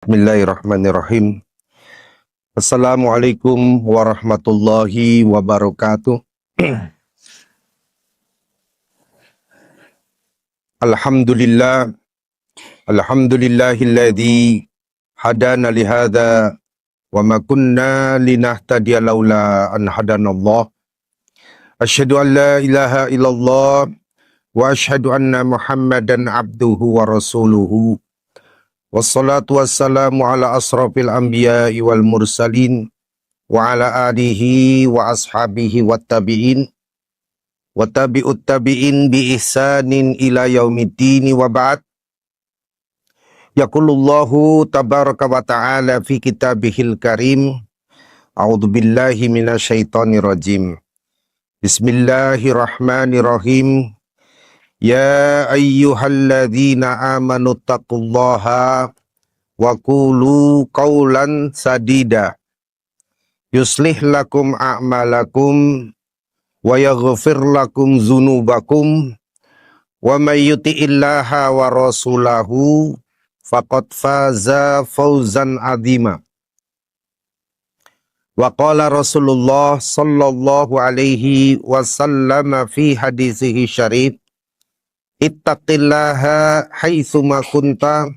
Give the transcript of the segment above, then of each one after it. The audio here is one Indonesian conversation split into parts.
Bismillahirrahmanirrahim. Assalamualaikum warahmatullahi wabarakatuh. Alhamdulillah, alhamdulillahilladzi hadana lihada wa ma kunna linahtadiya laula an hadanallah. Asyhadu an la ilaha illallah wa asyhadu anna Muhammadan abduhu wa rasuluhu. Wassalatu wassalamu ala asrafil anbiya'i wal mursalin wa ala alihi wa ashabihi wattabi'in wa tabi'ut tabi'in bi ihsanin ila yaumiddin wa ba'd. Yaqulullahu tabaraka wa ta'ala fi kitabihil karim. A'udzu billahi minasyaitonir rajim. Bismillahirrahmanirrahim. Ya ayyuhalladzina amanu taqullaha wa qulu qawlan sadida yuslih lakum a'malakum wa yaghfir lakum dzunubakum wa may yuti'illaha wa rasulahu faqad faza fawzan 'azima. Wa qala Rasulullah sallallahu alaihi wasallam fi hadisihi syarif, ittaqillaha haitsuma kunta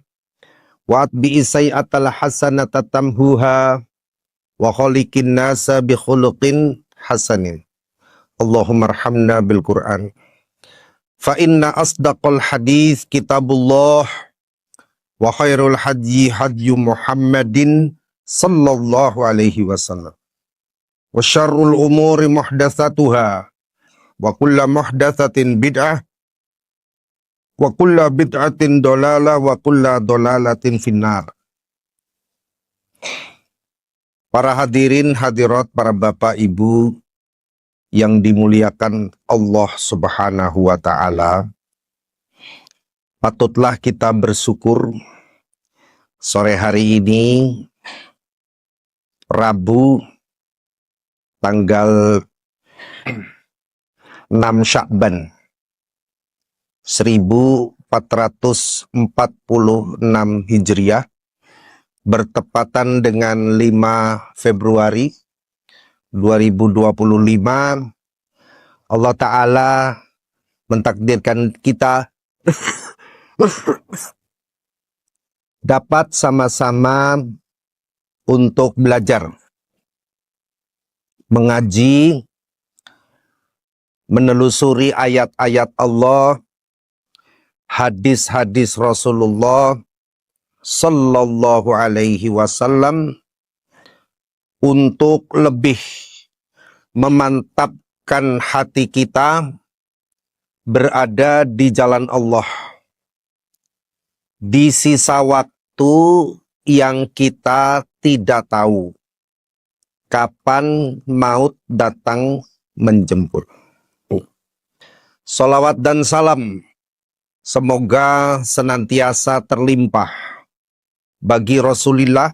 wa atbi'i sayyi'atal hasanata tamhuha wa khaliqin nasa bi khuluqin hasanin. Allahumma arhamna bil Qur'an. Fa inna asdaqal hadis kitabullah wa khairul hadyi hadyu Muhammadin sallallahu alaihi wasallam. Wa syarrul umuri muhdatsatuha wa kullu muhdatsatin bid'ah wa kulla bid'atin dolalah wa kulla dolalatin finnar. Para hadirin hadirat, para bapak ibu yang dimuliakan Allah subhanahu wa ta'ala, patutlah kita bersyukur sore hari ini Rabu tanggal 6 Sya'ban 1446 Hijriah, bertepatan dengan 5 Februari 2025. Allah Ta'ala mentakdirkan kita dapat sama-sama untuk belajar, mengaji, menelusuri ayat-ayat Allah, hadis-hadis Rasulullah sallallahu alaihi wasallam, untuk lebih memantapkan hati kita berada di jalan Allah di sisa waktu yang kita tidak tahu kapan maut datang menjemput. Salawat dan salam semoga senantiasa terlimpah bagi Rasulullah,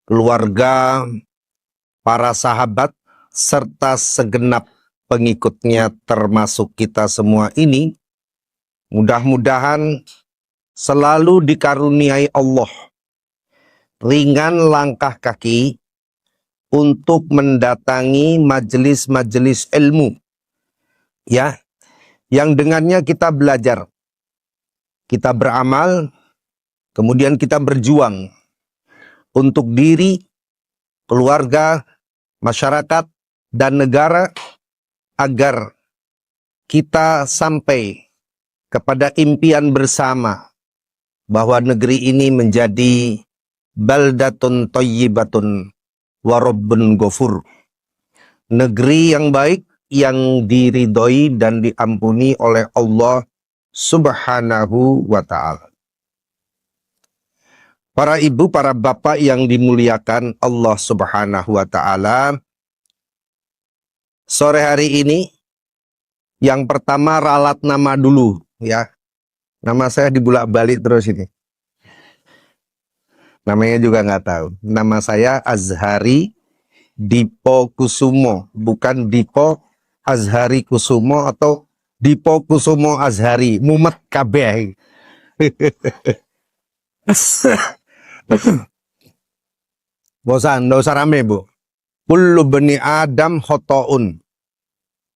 keluarga, para sahabat, serta segenap pengikutnya termasuk kita semua ini. Mudah-mudahan selalu dikaruniai Allah ringan langkah kaki untuk mendatangi majelis-majelis ilmu, ya, yang dengannya kita belajar, kita beramal, kemudian kita berjuang untuk diri, keluarga, masyarakat, dan negara, agar kita sampai kepada impian bersama bahwa negeri ini menjadi baldatun thayyibatun wa rabbun ghafur, negeri yang baik, yang diridhoi dan diampuni oleh Allah subhanahu wa ta'ala. Para ibu, para bapak yang dimuliakan Allah subhanahu wa ta'ala, sore hari ini yang pertama ralat nama dulu, ya. Nama saya dibulak-balik terus ini. Namanya juga nggak tahu. Nama saya Azhari Dipo Kusumo, bukan Dipo Azhari Kusumo atau Dipo Kusumo Azhari, mumet kabeh. Bosan, nggak usah rame bu. Kullu bani Adam khotoun.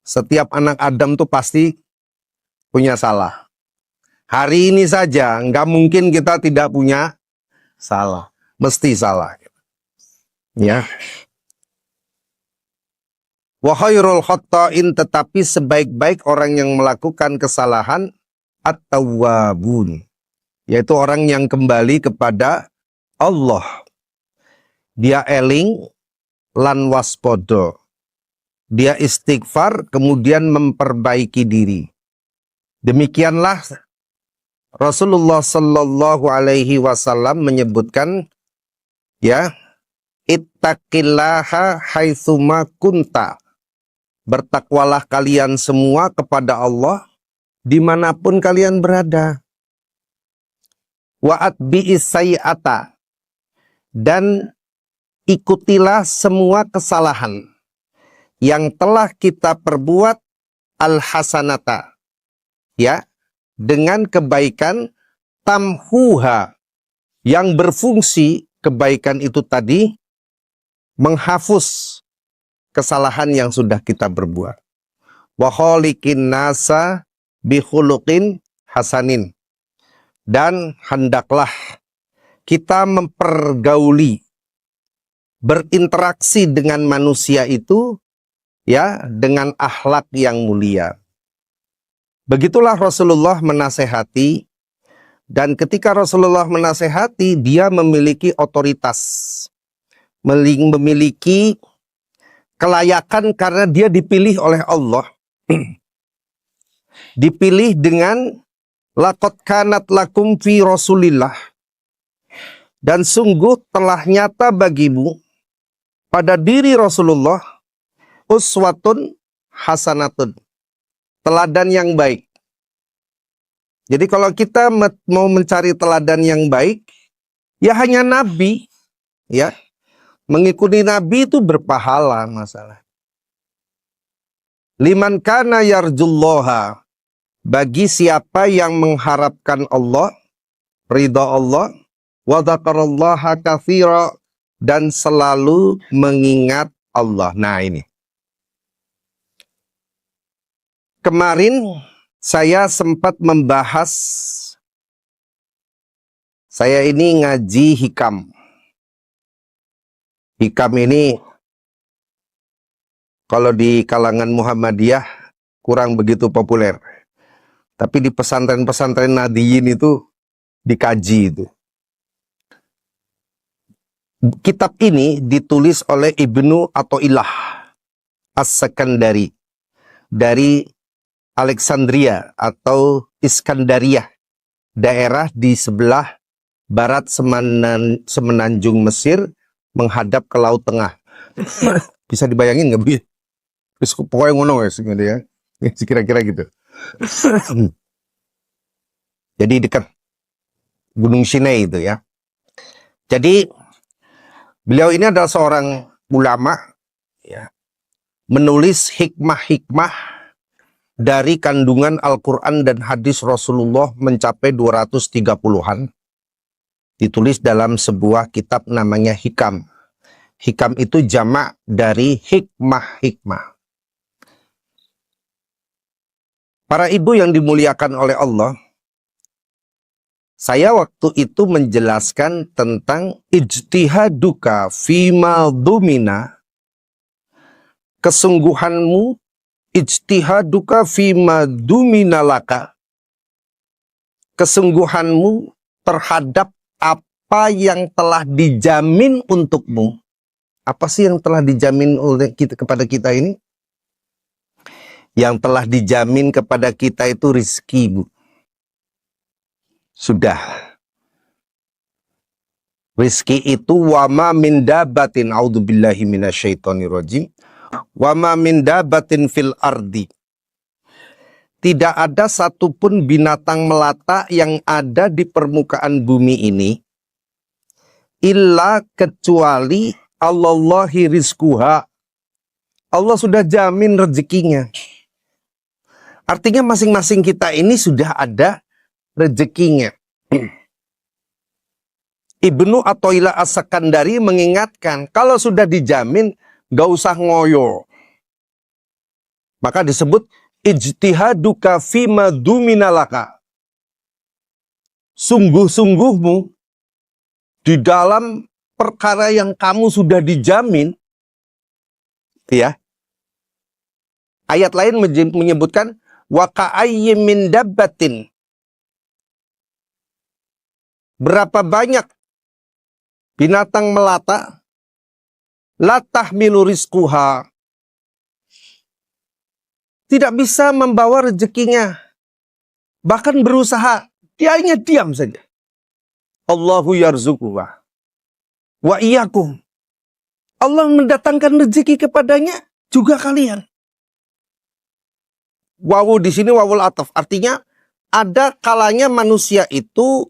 Setiap anak Adam tuh pasti punya salah. Hari ini saja nggak mungkin kita tidak punya salah, mesti salah. Ya. Wa khairul khotta'in, tetapi sebaik-baik orang yang melakukan kesalahan at-tawwabun, yaitu orang yang kembali kepada Allah. Dia eling lan waspodo. Dia istighfar kemudian memperbaiki diri. Demikianlah Rasulullah Sallallahu Alaihi Wasallam menyebutkan, ya, ittaqillaha haitsuma kunta. Bertakwalah kalian semua kepada Allah dimanapun kalian berada. Wa atbi'is sayyi'ata, dan ikutilah semua kesalahan yang telah kita perbuat al-hasanata, ya, dengan kebaikan tamhuha, yang berfungsi kebaikan itu tadi menghapus kesalahan yang sudah kita berbuat. Wa khaliqin nasa bi khuluqin hasanin, dan hendaklah kita mempergauli, berinteraksi dengan manusia itu, ya, dengan akhlak yang mulia. Begitulah Rasulullah menasehati, dan ketika Rasulullah menasehati, dia memiliki otoritas, memiliki kelayakan karena dia dipilih oleh Allah. Dipilih dengan laqad kanat lakum fi Rasulillah, dan sungguh telah nyata bagimu pada diri Rasulullah uswatun hasanatun, teladan yang baik. Jadi kalau kita mau mencari teladan yang baik, ya hanya Nabi, ya. Mengikuti Nabi itu berpahala masalah. Liman kana yarjullaha, bagi siapa yang mengharapkan Allah, ridha Allah, wa dzakarallaha katsira, dan selalu mengingat Allah. Nah ini. Kemarin saya sempat membahas, saya ini ngaji hikam. Hikam ini kalau di kalangan Muhammadiyah kurang begitu populer. Tapi di pesantren-pesantren Nadiyin itu dikaji itu. Kitab ini ditulis oleh Ibnu Athaillah As-Sakandari dari Alexandria atau Iskandariyah, daerah di sebelah barat semenanjung Mesir menghadap ke Laut Tengah. Bisa dibayangin nggak, Bu? Terus pokoknya ngono ya, kira-kira gitu. Jadi dekat Gunung Sinai itu ya. Jadi beliau ini adalah seorang ulama, ya, menulis hikmah-hikmah dari kandungan Al-Quran dan hadis Rasulullah mencapai 230-an. Ditulis dalam sebuah kitab namanya Hikam. Hikam itu jamak dari hikmah-hikmah. Para ibu yang dimuliakan oleh Allah, saya waktu itu menjelaskan tentang ijtihaduka fima dumina, kesungguhanmu, ijtihaduka fima dumina laka, kesungguhanmu terhadap apa yang telah dijamin untukmu. Apa sih yang telah dijamin oleh kita kepada kita ini? Yang telah dijamin kepada kita itu rizki, Bu. Sudah. Rizki itu wama min dabatin, a'udzubillahi minasyaitonirrajim, wama min dabatin fil ardi. Tidak ada satupun binatang melata yang ada di permukaan bumi ini, illa kecuali Allahi rizkuha. Allah sudah jamin rezekinya. Artinya masing-masing kita ini sudah ada rezekinya. Ibnu Athaillah As-Sakandari mengingatkan, kalau sudah dijamin, gak usah ngoyo. Maka disebut ijtihaduka fima duminalaka. Sungguh-sungguhmu di dalam perkara yang kamu sudah dijamin, ya. Ayat lain menyebutkan wa ka'ayyin min dabbatin. Berapa banyak binatang melata, la tahmilu rizquha, tidak bisa membawa rezekinya, bahkan berusaha, dia hanya diam saja. Allahu yarzuquha wa iyyakum. Allah mendatangkan rezeki kepadanya juga kalian. Wawu di sini wawul ataf, artinya ada kalanya manusia itu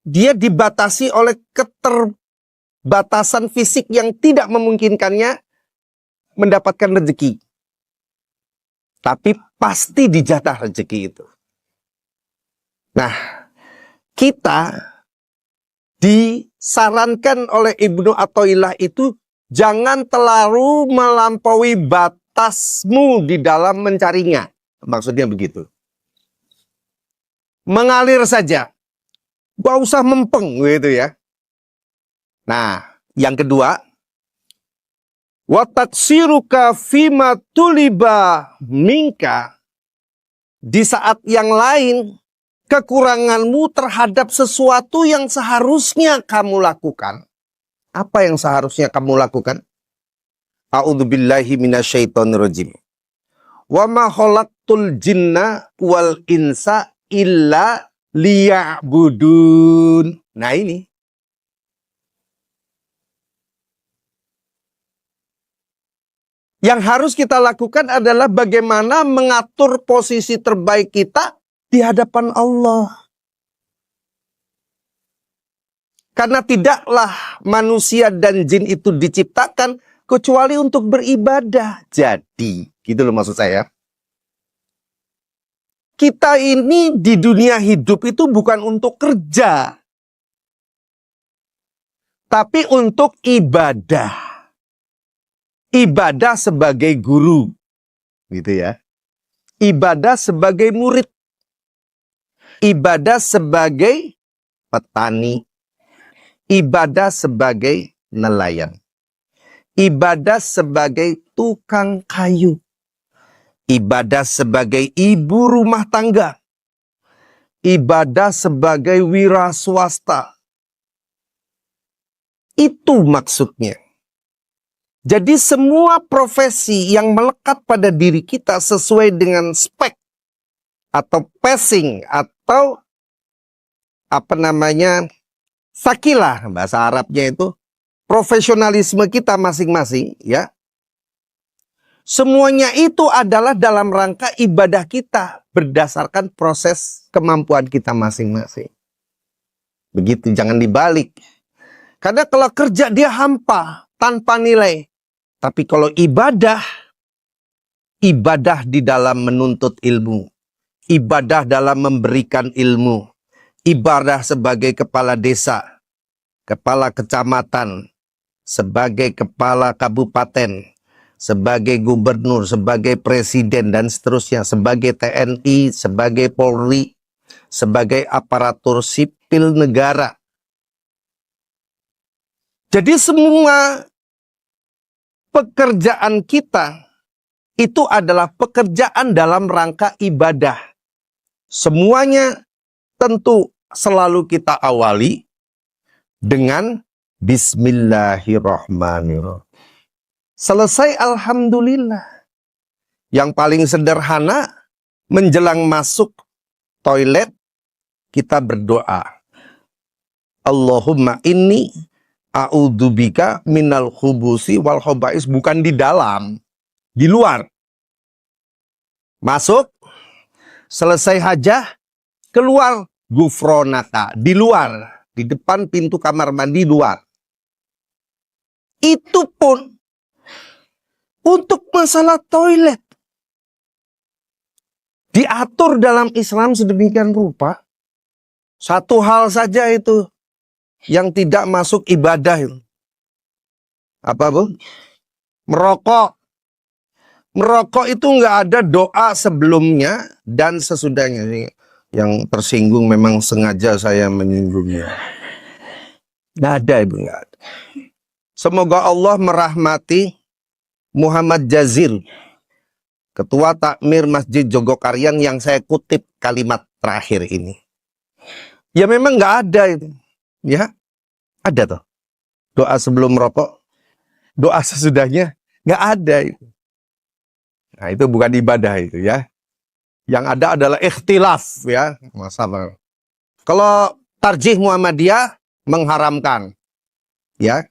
dia dibatasi oleh keterbatasan fisik yang tidak memungkinkannya mendapatkan rezeki. Tapi pasti dijatah rezeki itu. Nah, kita disarankan oleh Ibnu Athaillah itu jangan terlalu melampaui batasmu di dalam mencarinya. Maksudnya begitu. Mengalir saja. Gak usah mempeng gitu ya. Nah, yang kedua, wa taksiruka fima tuliba minka. Di saat yang lain, kekuranganmu terhadap sesuatu yang seharusnya kamu lakukan. Apa yang seharusnya kamu lakukan? A'udzubillahi minasyaitonirrajim. Wa ma khalaqtul jinna wal insa illa liya'budun. Nah ini. Yang harus kita lakukan adalah bagaimana mengatur posisi terbaik kita di hadapan Allah. Karena tidaklah manusia dan jin itu diciptakan kecuali untuk beribadah. Jadi, gitu loh maksud saya. Kita ini di dunia hidup itu bukan untuk kerja, tapi untuk ibadah. Ibadah sebagai guru, gitu ya. Ibadah sebagai murid. Ibadah sebagai petani. Ibadah sebagai nelayan. Ibadah sebagai tukang kayu. Ibadah sebagai ibu rumah tangga. Ibadah sebagai wira swasta. Itu maksudnya. Jadi semua profesi yang melekat pada diri kita sesuai dengan spek atau passing atau sakilah bahasa Arabnya itu profesionalisme kita masing-masing ya. Semuanya itu adalah dalam rangka ibadah kita berdasarkan proses kemampuan kita masing-masing. Begitu, jangan dibalik. Karena kalau kerja dia hampa, tanpa nilai. Tapi kalau ibadah di dalam menuntut ilmu. Ibadah dalam memberikan ilmu. Ibadah sebagai kepala desa, kepala kecamatan, sebagai kepala kabupaten, sebagai gubernur, sebagai presiden, dan seterusnya, sebagai TNI, sebagai Polri, sebagai aparatur sipil negara. Jadi semua pekerjaan kita itu adalah pekerjaan dalam rangka ibadah. Semuanya tentu selalu kita awali dengan Bismillahirrahmanirrahim. Selesai alhamdulillah. Yang paling sederhana, menjelang masuk toilet, kita berdoa. Allahumma inni a'udzubika minal khubusi wal khobais. Bukan di dalam, di luar. Masuk, selesai hajah, keluar gufronaka, di luar. Di depan pintu kamar mandi luar. Itu pun untuk masalah toilet. Diatur dalam Islam sedemikian rupa. Satu hal saja itu. yang tidak masuk ibadah itu. Apa, Bu? Merokok. Merokok itu nggak ada doa sebelumnya dan sesudahnya. Yang tersinggung memang sengaja saya menyinggungnya. Nggak ada, Ibu, nggak ada. Semoga Allah merahmati Muhammad Jazir, Ketua Takmir Masjid Jogokarian, yang saya kutip kalimat terakhir ini. Ya memang nggak ada itu. Ya, ada toh. Doa sebelum merokok, doa sesudahnya, nggak ada itu. Nah, itu bukan ibadah itu ya. Yang ada adalah ikhtilaf ya. Masalah. Kalau Tarjih Muhammadiyah mengharamkan. Ya.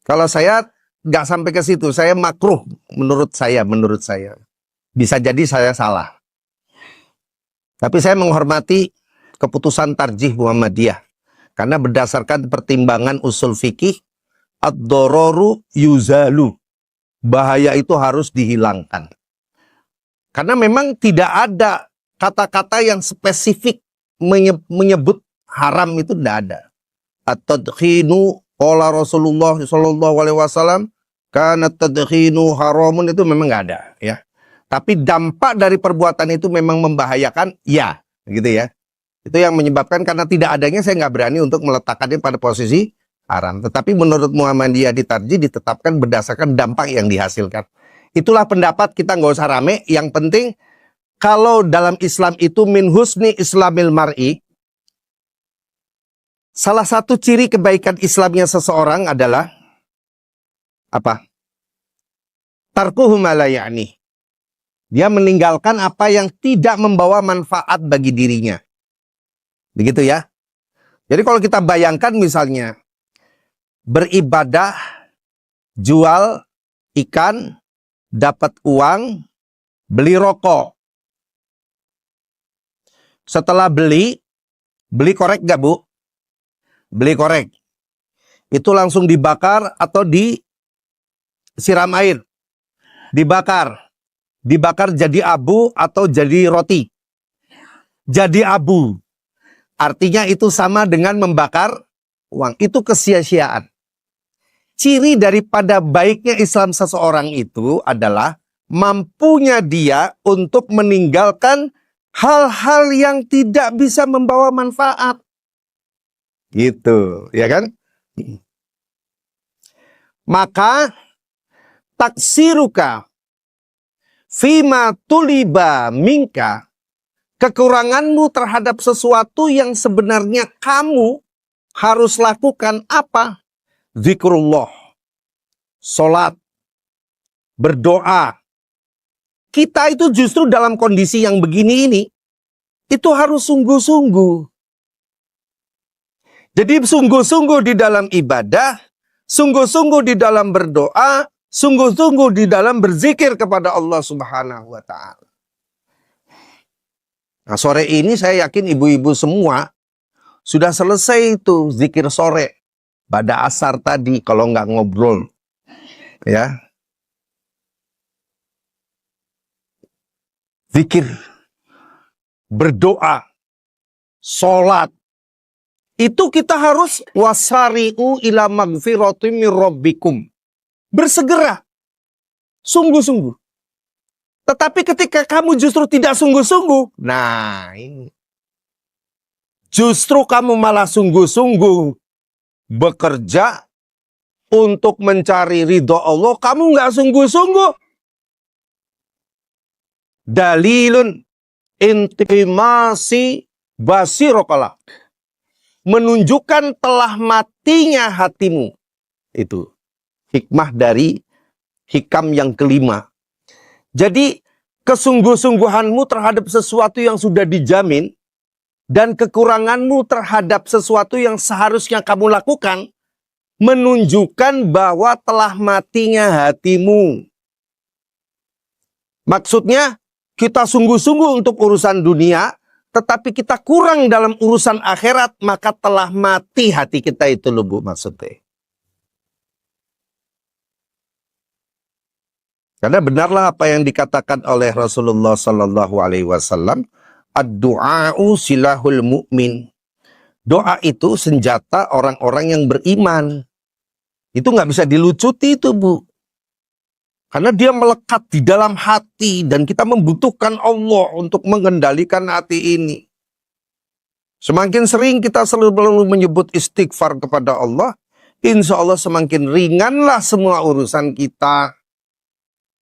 Kalau saya nggak sampai ke situ, saya makruh menurut saya. Bisa jadi saya salah. Tapi saya menghormati keputusan Tarjih Muhammadiyah. Karena berdasarkan pertimbangan usul fikih, ad-dororu yuzalu. Bahaya itu harus dihilangkan. Karena memang tidak ada kata-kata yang spesifik menyebut haram, itu tidak ada. At-tadkhinu qala Rasulullah sallallahu alaihi wasallam kana at-tadkhinu haramun, itu memang nggak ada ya. Tapi dampak dari perbuatan itu memang membahayakan, ya, gitu ya. Itu yang menyebabkan, karena tidak adanya saya nggak berani untuk meletakkannya pada posisi haram. Tetapi menurut Muhammadiyah di Tarjih ditetapkan berdasarkan dampak yang dihasilkan. Itulah pendapat kita, nggak usah rame. Yang penting kalau dalam Islam itu min husni islamil mar'i, salah satu ciri kebaikan Islamnya seseorang adalah apa? Tarkuhu ma la ya'ni. Dia meninggalkan apa yang tidak membawa manfaat bagi dirinya. Begitu ya. Jadi kalau kita bayangkan misalnya beribadah, jual ikan, dapat uang, beli rokok. Setelah beli korek gak, Bu? Beli korek. Itu langsung dibakar atau disiram air? Dibakar. Dibakar jadi abu atau jadi roti? Jadi abu. Artinya itu sama dengan membakar uang. Itu kesia-siaan. Ciri daripada baiknya Islam seseorang itu adalah mampunya dia untuk meninggalkan hal-hal yang tidak bisa membawa manfaat. Gitu, ya kan? Maka taksiruka fima tuliba minka, kekuranganmu terhadap sesuatu yang sebenarnya kamu harus lakukan apa? Zikrullah, sholat, berdoa. Kita itu justru dalam kondisi yang begini ini, itu harus sungguh-sungguh. Jadi sungguh-sungguh di dalam ibadah, sungguh-sungguh di dalam berdoa, sungguh-sungguh di dalam berzikir kepada Allah Subhanahu wa Ta'ala. Nah, sore ini saya yakin ibu-ibu semua sudah selesai itu zikir sore. Pada asar tadi, kalau nggak ngobrol, ya. Zikir, berdoa, sholat. Itu kita harus wasari'u ila magfiratim min rabbikum. Bersegera. Sungguh-sungguh. Tetapi ketika kamu justru tidak sungguh-sungguh, nah ini. Justru kamu malah sungguh-sungguh bekerja untuk mencari ridho Allah, kamu nggak sungguh-sungguh. Dalilun intimasi basirokala, menunjukkan telah matinya hatimu. Itu hikmah dari hikam yang kelima. Jadi kesungguh-sungguhanmu terhadap sesuatu yang sudah dijamin, dan kekuranganmu terhadap sesuatu yang seharusnya kamu lakukan, menunjukkan bahwa telah matinya hatimu. Maksudnya, kita sungguh-sungguh untuk urusan dunia, tetapi kita kurang dalam urusan akhirat, maka telah mati hati kita itu loh, Bu, maksudnya. Karena benarlah apa yang dikatakan oleh Rasulullah Sallallahu Alaihi Wasallam, ad-du'a'u silahul mu'min. Doa itu senjata orang-orang yang beriman. Itu nggak bisa dilucuti itu, Bu. Karena dia melekat di dalam hati dan kita membutuhkan Allah untuk mengendalikan hati ini. Semakin sering kita selalu menyebut istighfar kepada Allah, insya Allah semakin ringanlah semua urusan kita.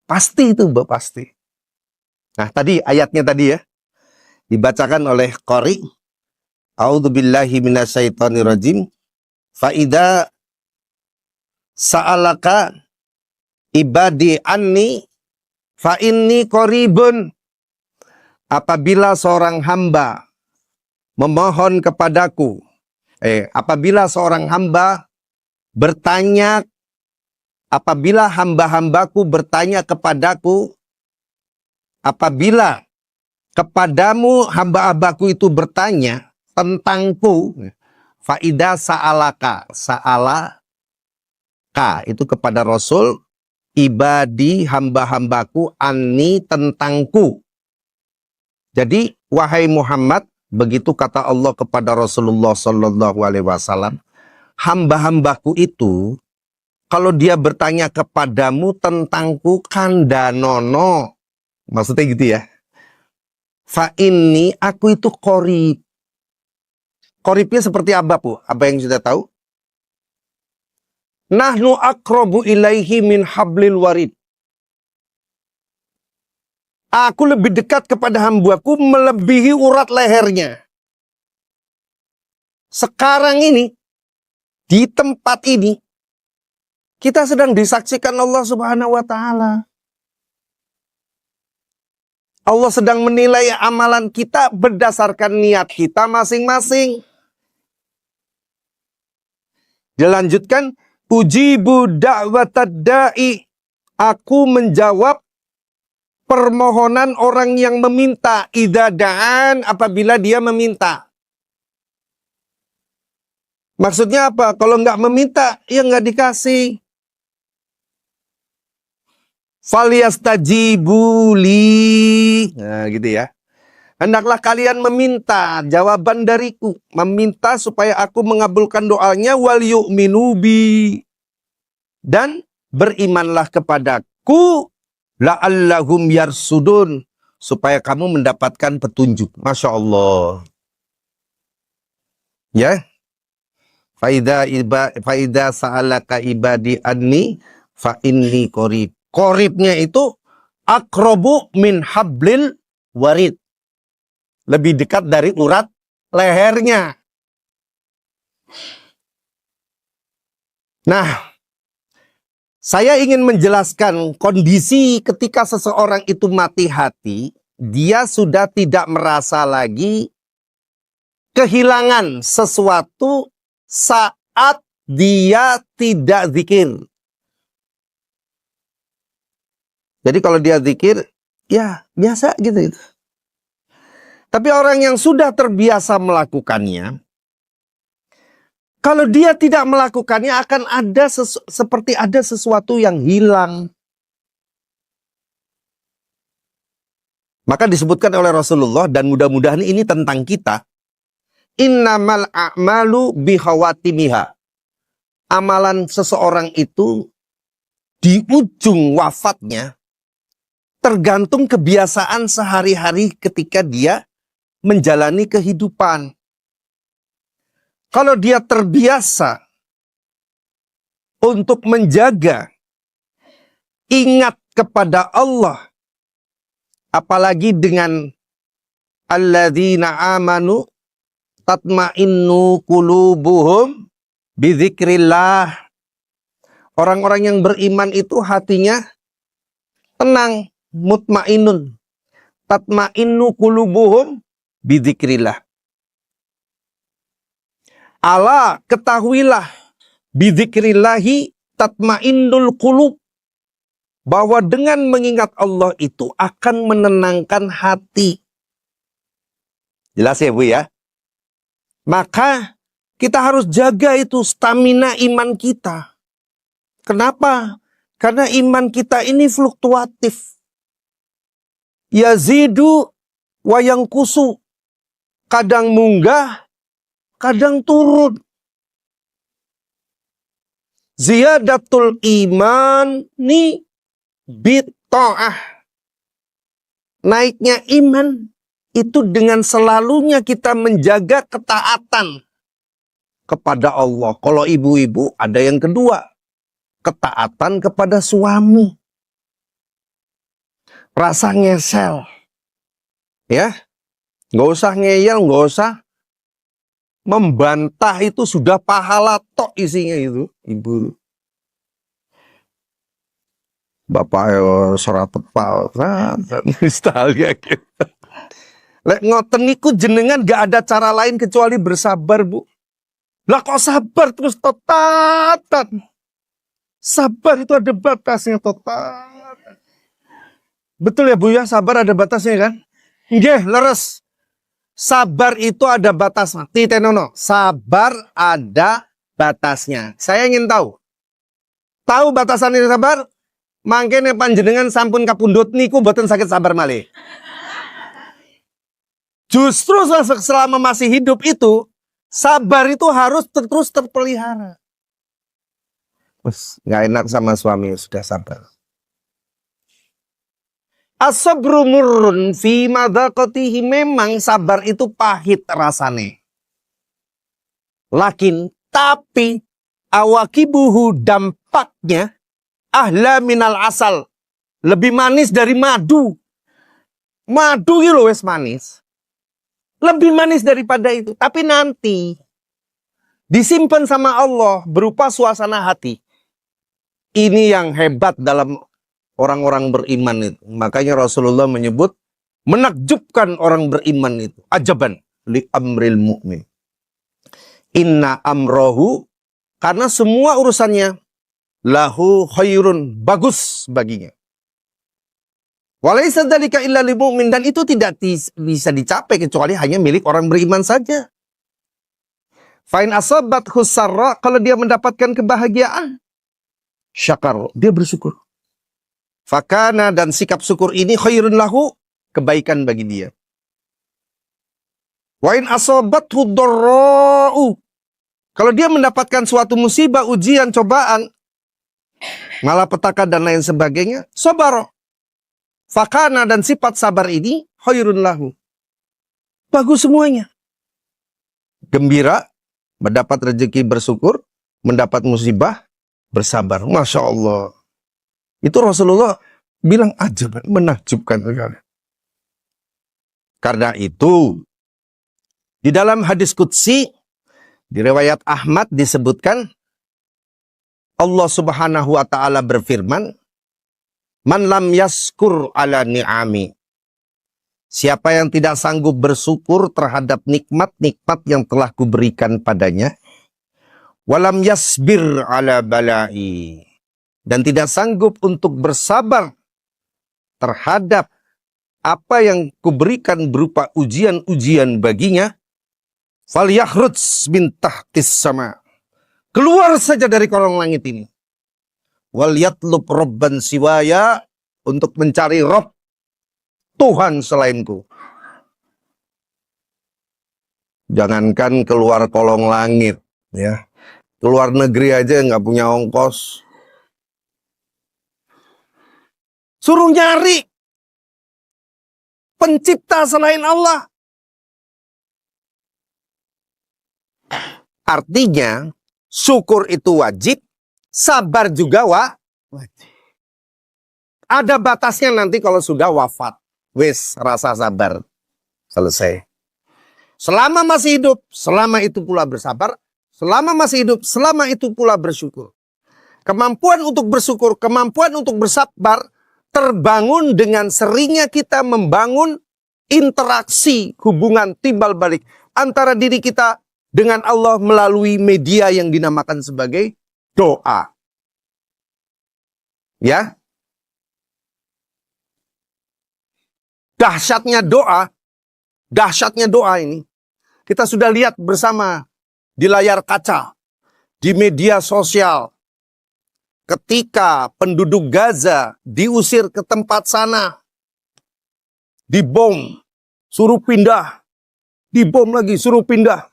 Pasti itu, Bu, pasti. Nah, tadi ayatnya tadi ya, dibacakan oleh Qari. A'udzubillahi minasyaitonirrajim. Fa'idha sa'alaka ibadi anni fa inni qaribun. Apabila seorang hamba memohon kepadaku, apabila seorang hamba bertanya, apabila hamba-hambaku bertanya kepadaku, apabila kepadamu hamba-hambaku itu bertanya tentangku, faida sa'alaka, sa'alaka itu kepada Rasul, ibadi hamba-hambaku anni tentangku. Jadi wahai Muhammad, begitu kata Allah kepada Rasulullah Sallallahu Alaihi Wasallam, hamba-hambaku itu kalau dia bertanya kepadamu tentangku kandanono, maksudnya gitu ya. Fa ini aku itu qorib. Qoribnya seperti apa, Bu? Apa yang sudah tahu? Nahnu aqrabu ilaihi min hablil warid. Aku lebih dekat kepada hambaku melebihi urat lehernya. Sekarang ini, di tempat ini, kita sedang disaksikan Allah Subhanahu wa Ta'ala. Allah sedang menilai amalan kita berdasarkan niat kita masing-masing. Dilanjutkan, ujibu da'watad da'i. Aku menjawab permohonan orang yang meminta. Idza da'an, apabila dia meminta. Maksudnya apa? Kalau nggak meminta, ya nggak dikasih. Falyastajibu li. Nah, gitu ya. Hendaklah kalian meminta jawaban dariku. Meminta supaya aku mengabulkan doanya. Wal yu'minu bi. Dan berimanlah kepadaku. La'allahum yarsudun. Supaya kamu mendapatkan petunjuk. Masya Allah. Ya. Faida sa'alaka ibadi anni. Fa inni qorib. Qoribnya itu akrobu min hablil warid. Lebih dekat dari urat lehernya. Nah, saya ingin menjelaskan kondisi ketika seseorang itu mati hati. Dia sudah tidak merasa lagi kehilangan sesuatu saat dia tidak zikir. Jadi kalau dia zikir, ya biasa gitu. Tapi orang yang sudah terbiasa melakukannya, kalau dia tidak melakukannya akan ada seperti ada sesuatu yang hilang. Maka disebutkan oleh Rasulullah, dan mudah-mudahan ini tentang kita. Innamal a'malu bihawatimiha. Amalan seseorang itu di ujung wafatnya tergantung kebiasaan sehari-hari ketika dia menjalani kehidupan. Kalau dia terbiasa untuk menjaga, ingat kepada Allah, apalagi dengan alladzina amanu tatma'innu qulubuhum bidzikrillah. Orang-orang yang beriman itu hatinya tenang, mutmainun. Tatma'innu qulubuhum bidzikrillah. Ala, ketahuilah, bidzikrillahi tatmainnul qulub. Bahwa dengan mengingat Allah itu akan menenangkan hati. Jelas ya, Bu ya? Maka kita harus jaga itu stamina iman kita. Kenapa? Karena iman kita ini fluktuatif. Yazidu wa yanqusu. Kadang munggah, kadang turun. Ziyadatul iman ni bitta'ah. Naiknya iman itu dengan selalunya kita menjaga ketaatan kepada Allah. Kalau ibu-ibu ada yang kedua, ketaatan kepada suami. Rasa ngesel. Ya, nggak usah ngeyel, nggak usah membantah, itu sudah pahala tok isinya itu, ibu. Bapak surat tepal, misalnya gitu. Lek ngoten niku jenengan gak ada cara lain kecuali bersabar, Bu. Lah kok sabar terus totatan? Sabar itu ada batasnya, totatan. Betul ya, Bu ya, sabar ada batasnya kan? Nggih, leres. Sabar itu ada batasnya. Titenono, sabar ada batasnya. Saya ingin tahu. Tahu batasan ini sabar? Mangkene panjenengan sampun kapundhut niku boten sakit sabar malih. Justru selama masih hidup itu, sabar itu harus terus terpelihara. Nggak enak sama suami sudah sabar. As-sabru murrun fi madaqatihi, memang sabar itu pahit rasane. Tapi awakibuhu, dampaknya ahla minal asal, lebih manis dari madu. Madu itu wes manis. Lebih manis daripada itu. Tapi nanti disimpan sama Allah berupa suasana hati. Ini yang hebat dalam orang-orang beriman itu. Makanya Rasulullah menyebut menakjubkan orang beriman itu. Ajaban li amril mu'min. Inna amrohu, karena semua urusannya lahu khairun, bagus baginya. Walaysa dzalika illa lil mu'min, dan itu tidak bisa dicapai kecuali hanya milik orang beriman saja. Fa in asabathu sarra, kalau dia mendapatkan kebahagiaan, syakar, dia bersyukur. Fakana, dan sikap syukur ini khairun lahu, kebaikan bagi dia. Wa in asabathu dharra'u, kalau dia mendapatkan suatu musibah, ujian, cobaan, malapetaka dan lain sebagainya, sabar. Fakana, dan sifat sabar ini khairun lahu, bagus semuanya. Gembira, mendapat rezeki bersyukur, mendapat musibah bersabar. Masya Allah. Itu Rasulullah bilang ajaban, menakjubkan sekali. Karena itu di dalam hadis qudsi di riwayat Ahmad disebutkan Allah Subhanahu wa taala berfirman, "Man lam yaskur ala ni'ami." Siapa yang tidak sanggup bersyukur terhadap nikmat-nikmat yang telah kuberikan padanya, walam yasbir ala balai, dan tidak sanggup untuk bersabar terhadap apa yang kuberikan berupa ujian-ujian baginya, falyakhruj min tahtis sama, keluar saja dari kolong langit ini, wal yatlub robban siwaya, untuk mencari Rob, Tuhan selainku. Jangankan keluar kolong langit, ya, keluar negeri aja nggak punya ongkos. Suruh nyari pencipta selain Allah. Artinya syukur itu wajib, sabar juga wajib. Ada batasnya nanti kalau sudah wafat. Wis, rasa sabar selesai. Selama masih hidup, selama itu pula bersabar. Selama masih hidup, selama itu pula bersyukur. Kemampuan untuk bersyukur, kemampuan untuk bersabar terbangun dengan seringnya kita membangun interaksi, hubungan timbal balik antara diri kita dengan Allah melalui media yang dinamakan sebagai doa. Ya. Dahsyatnya doa ini kita sudah lihat bersama di layar kaca, di media sosial. Ketika penduduk Gaza diusir ke tempat sana, dibom, suruh pindah, dibom lagi, suruh pindah.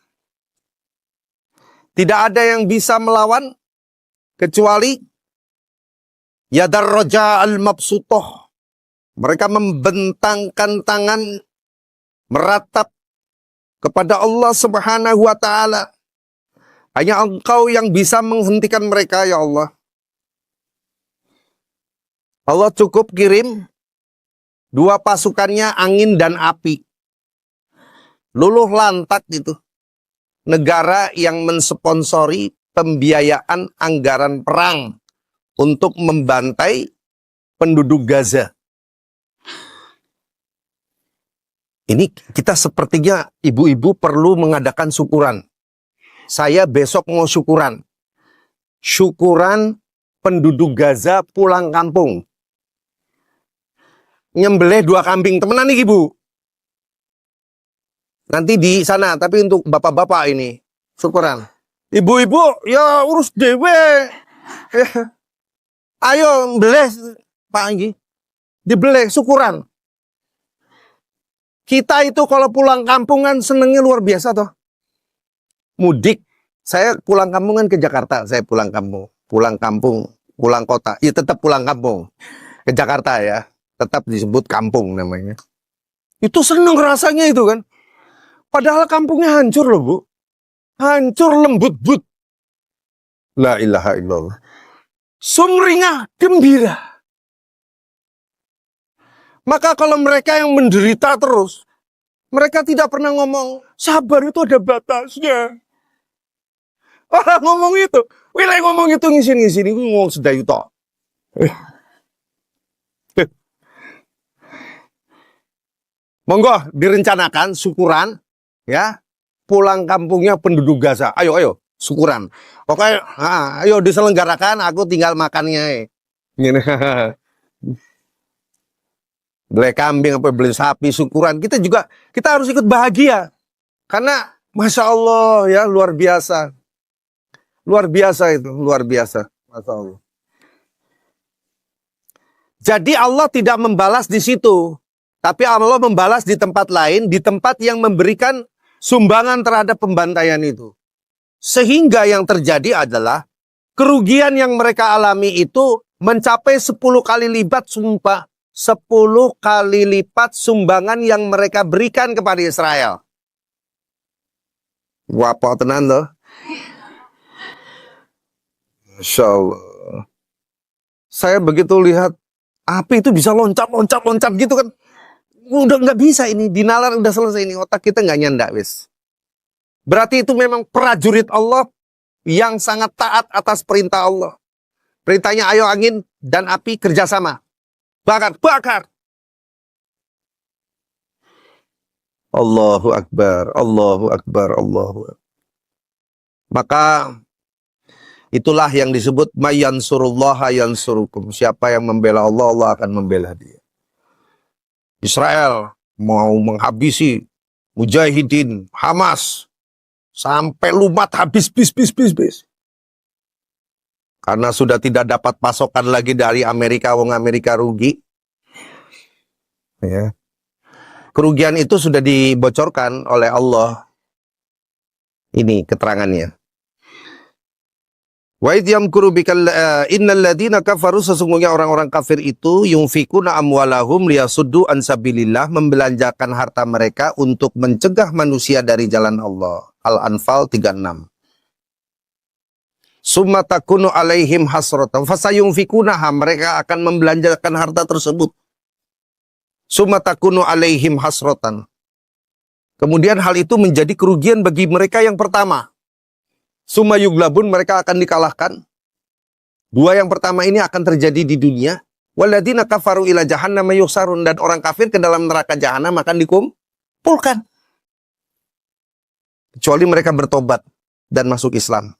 Tidak ada yang bisa melawan kecuali yadar roja al-mabsutoh. Mereka membentangkan tangan meratap kepada Allah Subhanahu wa ta'ala. Hanya Engkau yang bisa menghentikan mereka, ya Allah. Allah cukup kirim dua pasukannya, angin dan api. Luluh lantak itu. Negara yang mensponsori pembiayaan anggaran perang untuk membantai penduduk Gaza. Ini kita sepertinya ibu-ibu perlu mengadakan syukuran. Saya besok mau syukuran. Syukuran penduduk Gaza pulang kampung. Nyembelih 2 kambing. Temenan nih ibu. Nanti di sana. Tapi untuk bapak-bapak ini. Syukuran. Ibu-ibu ya urus dewe. Ayo beleh Pak Anggi. Dibeleh syukuran. Kita itu kalau pulang kampungan senengnya luar biasa toh. Mudik. Saya pulang kampungan ke Jakarta. Saya pulang kampung. Pulang kampung. Pulang kota. Ya tetap pulang kampung. Ke Jakarta ya. Tetap disebut kampung namanya. Itu seneng rasanya itu kan. Padahal kampungnya hancur loh Bu. Hancur lembut-but. La ilaha illallah. Sumringah gembira. Maka kalau mereka yang menderita terus, mereka tidak pernah ngomong, sabar itu ada batasnya. Orang ngomong itu, wilayah ngomong itu ngisin-ngisin, itu ngomong sedayu tok. Monggo direncanakan syukuran, ya, pulang kampungnya penduduk Gaza. Ayo, syukuran. Pokoknya, ayo diselenggarakan, aku tinggal makannya. Gini. Beli kambing apa beli sapi syukuran, kita harus ikut bahagia karena Masya Allah ya luar biasa itu luar biasa Masya Allah. Jadi Allah tidak membalas di situ, tapi Allah membalas di tempat lain, di tempat yang memberikan sumbangan terhadap pembantaian itu, sehingga yang terjadi adalah kerugian yang mereka alami itu mencapai 10 kali lipat sumpah. 10 kali lipat sumbangan yang mereka berikan kepada Israel. Wapa tenan loh. Masya Allah. Saya begitu lihat api itu bisa loncat gitu kan. Udah nggak bisa ini. Dinalar udah selesai ini. Otak kita nggak nyandak wis. Berarti itu memang prajurit Allah yang sangat taat atas perintah Allah. Perintahnya ayo angin dan api kerjasama. Bakar. Allahu Akbar, Allahu Akbar, Allahu Akbar. Maka itulah yang disebut mayansurullaha yansurukum. Siapa yang membela Allah, Allah akan membela dia. Israel mau menghabisi mujahidin Hamas sampai lumat habis bis. Karena sudah tidak dapat pasokan lagi dari Amerika, wong Amerika rugi. Ya. Kerugian itu sudah dibocorkan oleh Allah. Ini keterangannya. Wa idh yamkuru bikal innal ladzina kafaru, sesungguhnya orang-orang kafir itu yunfikuna amwalahum liyasuddu an sabilillah, membelanjakan harta mereka untuk mencegah manusia dari jalan Allah. Al-Anfal 36. Summa takunu alaihim hasratan fasayunfikunaha, mereka akan membelanjakan harta tersebut. Summa takunu alaihim hasratan. Kemudian hal itu menjadi kerugian bagi mereka yang pertama. Summa yuglabun, mereka akan dikalahkan. 2 yang pertama ini akan terjadi di dunia. Walladzina kafaru ila jahannam yusarun, dan orang kafir ke dalam neraka jahanam akan dikumpulkan. Kecuali mereka bertobat dan masuk Islam.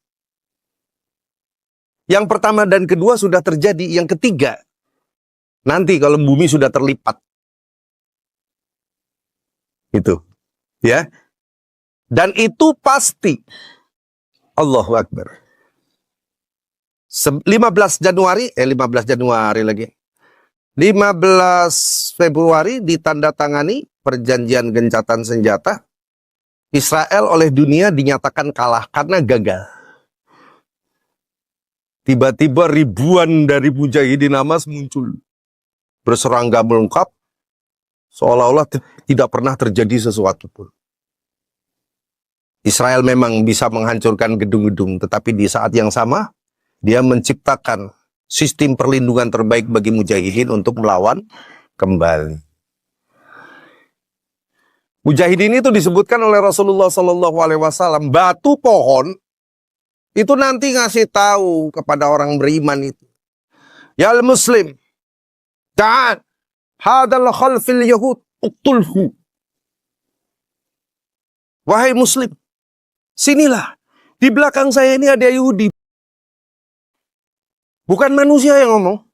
Yang pertama dan kedua sudah terjadi. Yang ketiga, nanti kalau bumi sudah terlipat. Itu. Ya. Dan itu pasti. Allahu Akbar. 15 Januari lagi. 15 Februari ditandatangani perjanjian gencatan senjata. Israel oleh dunia dinyatakan kalah karena gagal. Tiba-tiba ribuan dari mujahidin Hamas muncul. Berseragam lengkap. Seolah-olah tidak pernah terjadi sesuatu pun. Israel memang bisa menghancurkan gedung-gedung, tetapi di saat yang sama, dia menciptakan sistem perlindungan terbaik bagi mujahidin untuk melawan kembali. Mujahidin itu disebutkan oleh Rasulullah SAW, batu pohon itu nanti ngasih tahu kepada orang beriman itu, ya al-muslim, ta'al, hadal khalfil yahud, uqtulhu. Wahai muslim, sinilah, di belakang saya ini ada Yahudi. Bukan manusia yang ngomong,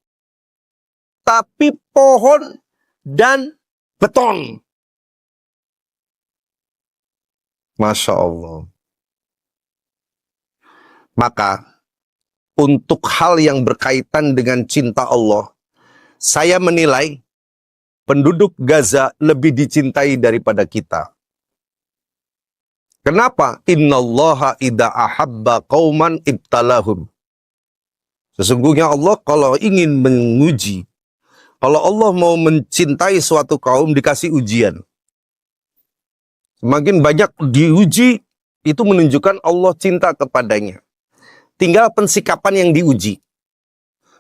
tapi pohon dan beton. Masya Allah. Maka, untuk hal yang berkaitan dengan cinta Allah, saya menilai penduduk Gaza lebih dicintai daripada kita. Kenapa? Innallaha idza ahabba qauman ibtalahum. Sesungguhnya Allah kalau ingin menguji, kalau Allah mau mencintai suatu kaum, dikasih ujian. Semakin banyak diuji, itu menunjukkan Allah cinta kepadanya. Tinggal pensikapan yang diuji.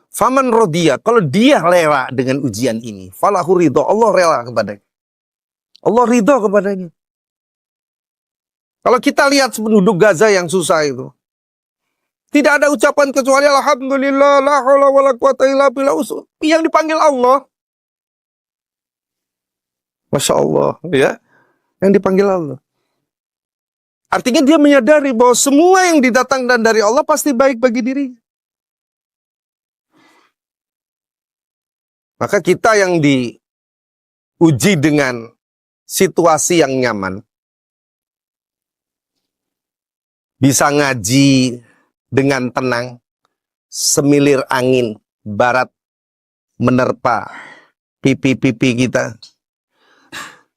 Faman rodiya, kalau dia rela dengan ujian ini, falahu ridho, Allah rela kepadanya. Allah ridho kepadanya. Kalau kita lihat penduduk Gaza yang susah itu, tidak ada ucapan kecuali alhamdulillah, la haula wala quwata illa billah, yang dipanggil Allah. Masya Allah, ya. Yang dipanggil Allah. Artinya dia menyadari bahwa semua yang didatangkan dari Allah pasti baik bagi diri. Maka kita yang diuji dengan situasi yang nyaman, bisa ngaji dengan tenang, semilir angin barat menerpa pipi-pipi kita.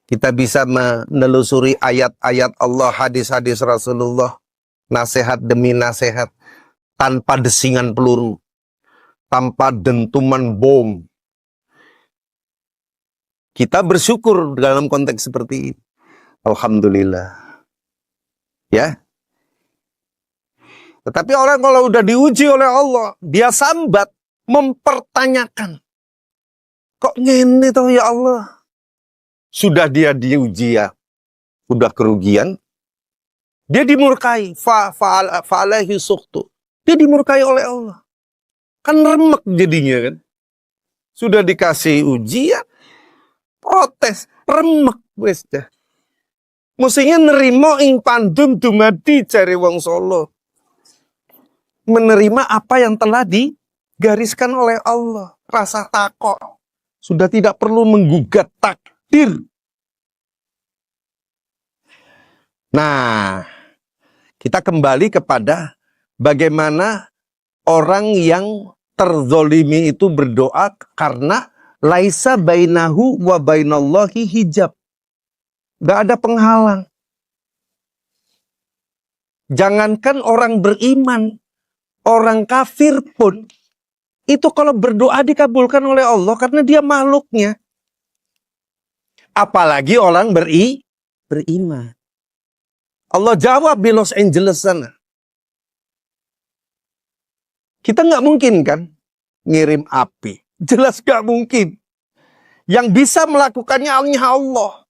Kita bisa menelusuri ayat-ayat Allah, hadis-hadis Rasulullah, nasihat demi nasihat, tanpa desingan peluru, tanpa dentuman bom. Kita bersyukur dalam konteks seperti ini. Alhamdulillah. Ya. Tetapi orang kalau udah diuji oleh Allah, dia sambat, mempertanyakan. Kok ngene toh ya Allah? Sudah dia diuji ya, sudah kerugian, dia dimurkai, fa'alaihi sukhtu. Dia dimurkai oleh Allah. Kan remek jadinya kan. Sudah dikasih ujian, protes, remek wis dah. Mestinya nerimo ing pandum dumadi jare wong Solo. Menerima apa yang telah digariskan oleh Allah. Rasa takok. Sudah tidak perlu menggugat takdir. Nah, kita kembali kepada bagaimana orang yang terzolimi itu berdoa karena laisa bainahu wa bainallahi hijab. Gak ada penghalang. Jangankan orang beriman, orang kafir pun, itu kalau berdoa dikabulkan oleh Allah karena dia makhluknya. Apalagi orang beriman. Allah jawab di Los Angeles sana. Kita nggak mungkin kan ngirim api. Jelas nggak mungkin. Yang bisa melakukannya hanya Allah.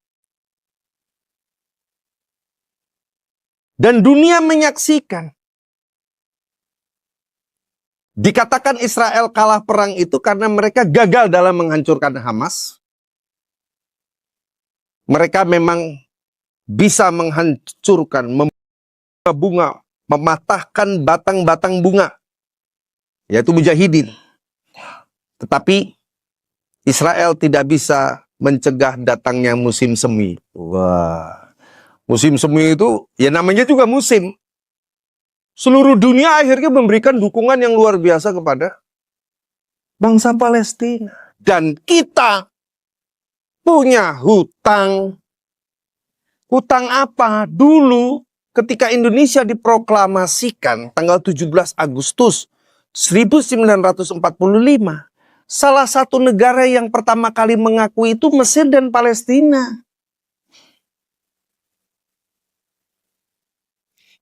Dan dunia menyaksikan. Dikatakan Israel kalah perang itu karena mereka gagal dalam menghancurkan Hamas. Mereka memang bisa menghancurkan, bunga, mematahkan batang-batang bunga, yaitu mujahidin. Tetapi Israel tidak bisa mencegah datangnya musim semi. Wah, musim semi itu ya namanya juga musim. Seluruh dunia akhirnya memberikan dukungan yang luar biasa kepada bangsa Palestina. Dan kita punya hutang. Hutang apa? Dulu ketika Indonesia diproklamasikan tanggal 17 Agustus 1945. Salah satu negara yang pertama kali mengakui itu Mesir dan Palestina.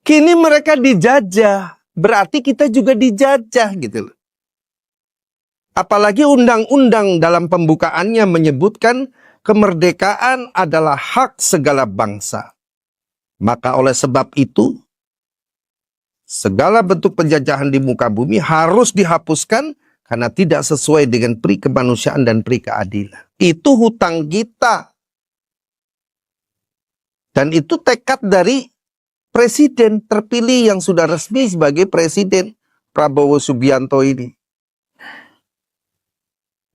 Kini mereka dijajah, berarti kita juga dijajah gitu loh. Apalagi undang-undang dalam pembukaannya menyebutkan kemerdekaan adalah hak segala bangsa. Maka oleh sebab itu, segala bentuk penjajahan di muka bumi harus dihapuskan karena tidak sesuai dengan pri kemanusiaan dan pri keadilan. Itu hutang kita. Dan itu tekad dari presiden terpilih yang sudah resmi sebagai presiden, Prabowo Subianto ini.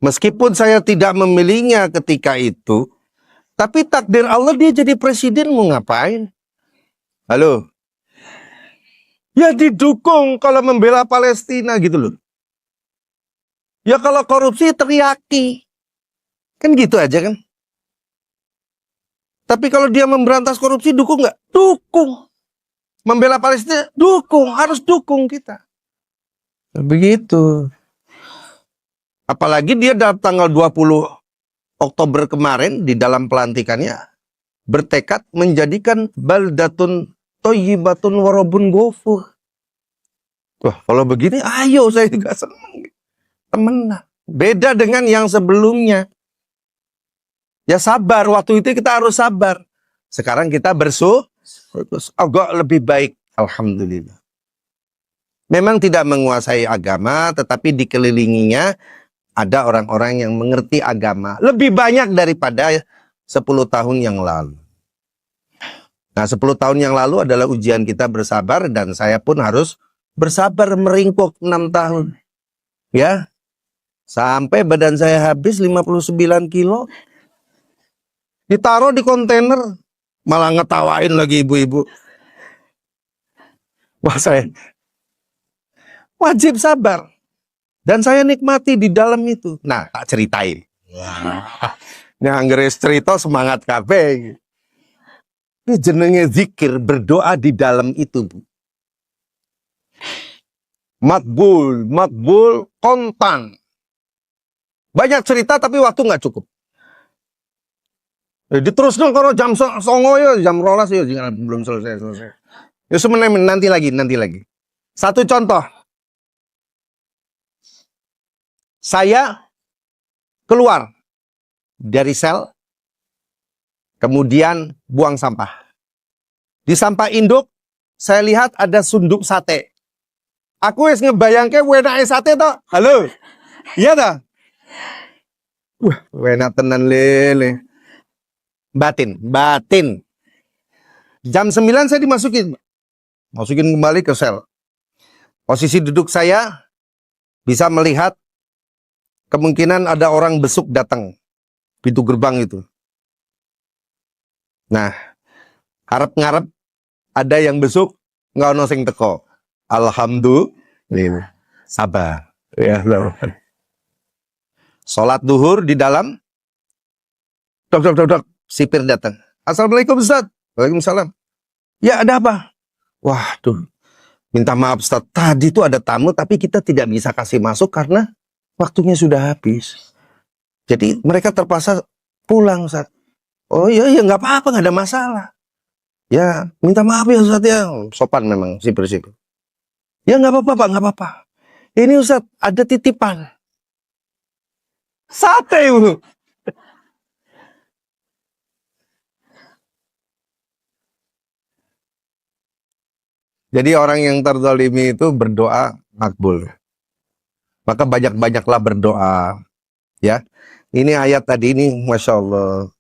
Meskipun saya tidak memilihnya ketika itu, tapi takdir Allah dia jadi presiden mau ngapain? Halo? Ya didukung kalau membela Palestina gitu loh. Ya kalau korupsi teriaki. Kan gitu aja kan? Tapi kalau dia memberantas korupsi dukung nggak? Dukung. Membela Palestina dukung, harus dukung kita. Begitu. Apalagi dia dalam tanggal 20 Oktober kemarin di dalam pelantikannya bertekad menjadikan baldatun thayyibatun warabun ghafur. Wah, kalau begini ayo saya juga senang. Temenan. Beda dengan yang sebelumnya. Ya sabar, waktu itu kita harus sabar. Sekarang kita agak lebih baik. Alhamdulillah. Memang tidak menguasai agama, tetapi dikelilinginya ada orang-orang yang mengerti agama. Lebih banyak daripada 10 tahun yang lalu. Nah, 10 tahun yang lalu adalah ujian kita bersabar dan saya pun harus bersabar meringkuk 6 tahun. Ya. Sampai badan saya habis 59 kilo. Ditaruh di kontainer. Malah ngetawain lagi ibu-ibu. Wah, saya wajib sabar. Dan saya nikmati di dalam itu. Nah, tak ceritain. Nah, anggeres cerita semangat kabeh. Ini jenenge zikir, berdoa di dalam itu, Bu. Makbul, kontan. Banyak cerita tapi waktu nggak cukup. Diteruskan kalau jam songo ya, jam rolas ya, belum selesai. Ya sebenarnya nanti lagi. Satu contoh. Saya keluar dari sel, kemudian buang sampah. Di sampah induk, saya lihat ada sunduk sate. Aku wis ngebayangke wenake sate toh. Halo. Iya toh? Wah, enak tenan lele. Batin. Jam 9 saya dimasukin. Masukin kembali ke sel. Posisi duduk saya bisa melihat kemungkinan ada orang besuk datang. Pintu gerbang itu. Nah, harap-ngarep ada yang besuk, nggak ono sing teko. Alhamdulillah. Sabar. Ya, sholat duhur di dalam. Dok. Sipir datang. Assalamualaikum Ustaz. Waalaikumsalam. Ya, ada apa? Waduh. Minta maaf Ustaz. Tadi itu ada tamu tapi kita tidak bisa kasih masuk karena waktunya sudah habis. Jadi mereka terpaksa pulang Ustaz. Oh iya nggak apa-apa, nggak ada masalah. Ya, minta maaf ya Ustaz ya. Sopan memang sipir-sipir. Ya nggak apa-apa Pak, nggak apa-apa. Ini Ustaz ada titipan. Sate Bu. Jadi orang yang terzalimi itu berdoa makbul. Maka banyak-banyaklah berdoa. Ya, ini ayat tadi ini, Masya Allah.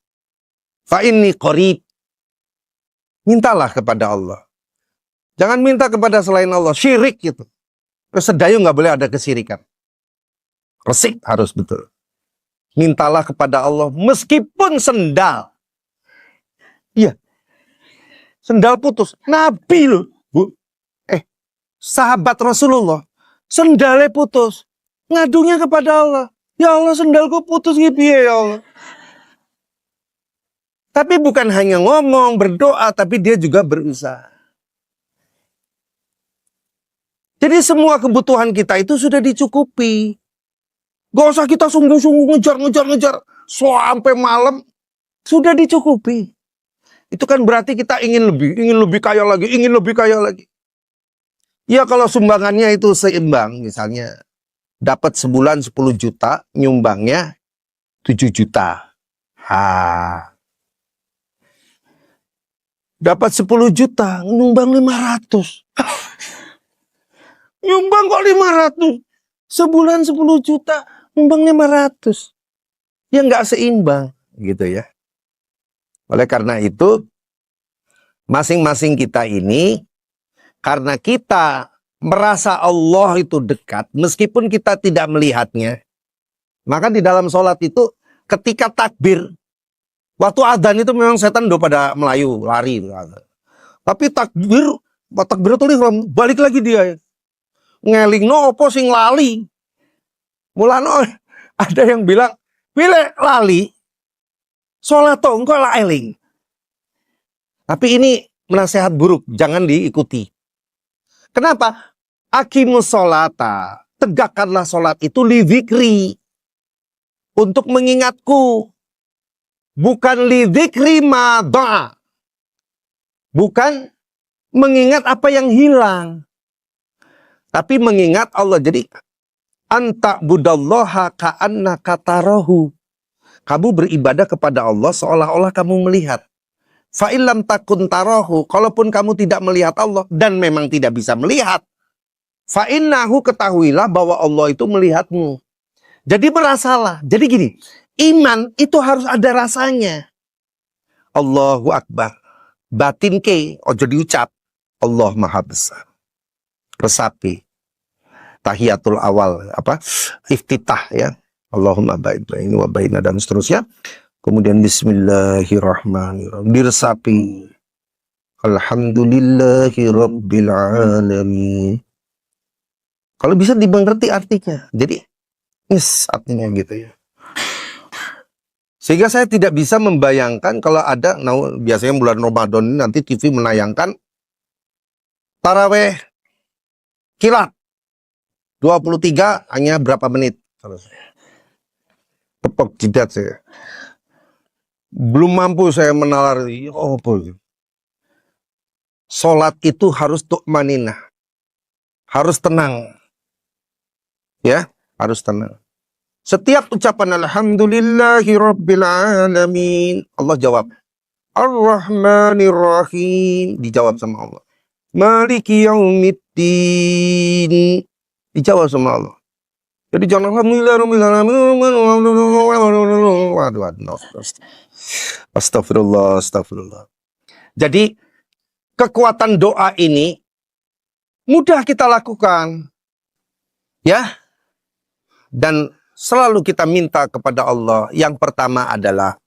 Fa inni qarib. Mintalah kepada Allah. Jangan minta kepada selain Allah. Syirik gitu. Sedayu nggak boleh ada kesirikan. Resik harus betul. Mintalah kepada Allah meskipun sendal. Iya. Sendal putus. Nabi loh. Bu. Sahabat Rasulullah. Sendalnya putus. Ngadunya kepada Allah. Ya Allah, sendalku putus gitu ya Allah. Tapi bukan hanya ngomong, berdoa, tapi dia juga berusaha. Jadi semua kebutuhan kita itu sudah dicukupi. Gak usah kita sungguh-sungguh ngejar sampai malam. Sudah dicukupi. Itu kan berarti kita ingin lebih kaya lagi, ingin lebih kaya lagi. Ya kalau sumbangannya itu seimbang, misalnya dapat sebulan 10 juta, nyumbangnya 7 juta. Dapat 10 juta, nyumbang 500. Nyumbang kok 500? Sebulan 10 juta, nyumbang 500. Ya nggak seimbang, gitu ya. Oleh karena itu, masing-masing kita ini, karena kita merasa Allah itu dekat, meskipun kita tidak melihatnya, maka di dalam sholat itu, ketika takbir, waktu adzan itu memang setan udah pada melayu, lari. Tapi takbir itu balik lagi dia. Ngeling no opo sing lali. Mulano ada yang bilang, pilih lali, sholat toh engkau lah eling. Tapi ini nasihat buruk, jangan diikuti. Kenapa? Aqimus sholata, tegakkanlah sholat itu li dzikri, untuk mengingatku. Bukan li dzikri ma da'a. Bukan mengingat apa yang hilang. Tapi mengingat Allah. Jadi anta budallaha ka'annaka tarahu. Kamu beribadah kepada Allah seolah-olah kamu melihat. Fa illam takun tarahu, kalaupun kamu tidak melihat Allah dan memang tidak bisa melihat, fa innahu, ketahuilah bahwa Allah itu melihatmu. Jadi merasalah. Jadi gini, iman itu harus ada rasanya. Allahu Akbar. Batin ke, ojo diucap. Allah Maha Besar. Resapi. Tahiyatul awal, iftitah ya. Allahumma ba'id baini wa baina dan seterusnya. Kemudian bismillahirrahmanirrahim. Diresapi. Alhamdulillahi rabbil alamin. Kalau bisa dimengerti artinya. Jadi, artinya gitu ya. Sehingga saya tidak bisa membayangkan kalau ada, biasanya bulan Ramadan ini nanti TV menayangkan taraweh kilat 23 hanya berapa menit. Tepok jidat saya. Belum mampu saya menalar. Sholat itu harus tu'maninah. Harus tenang. Ya, harus tenang. Setiap ucapan alhamdulillahi rabbil alamin, Allah jawab. Ar-Rahmanir-Rahim, dijawab sama Allah. Maliki yaumiddin, dijawab sama Allah. Jadi jangan alhamdulillah. Astagfirullah. Jadi kekuatan doa ini mudah kita lakukan. Ya. Dan selalu kita minta kepada Allah. Yang pertama adalah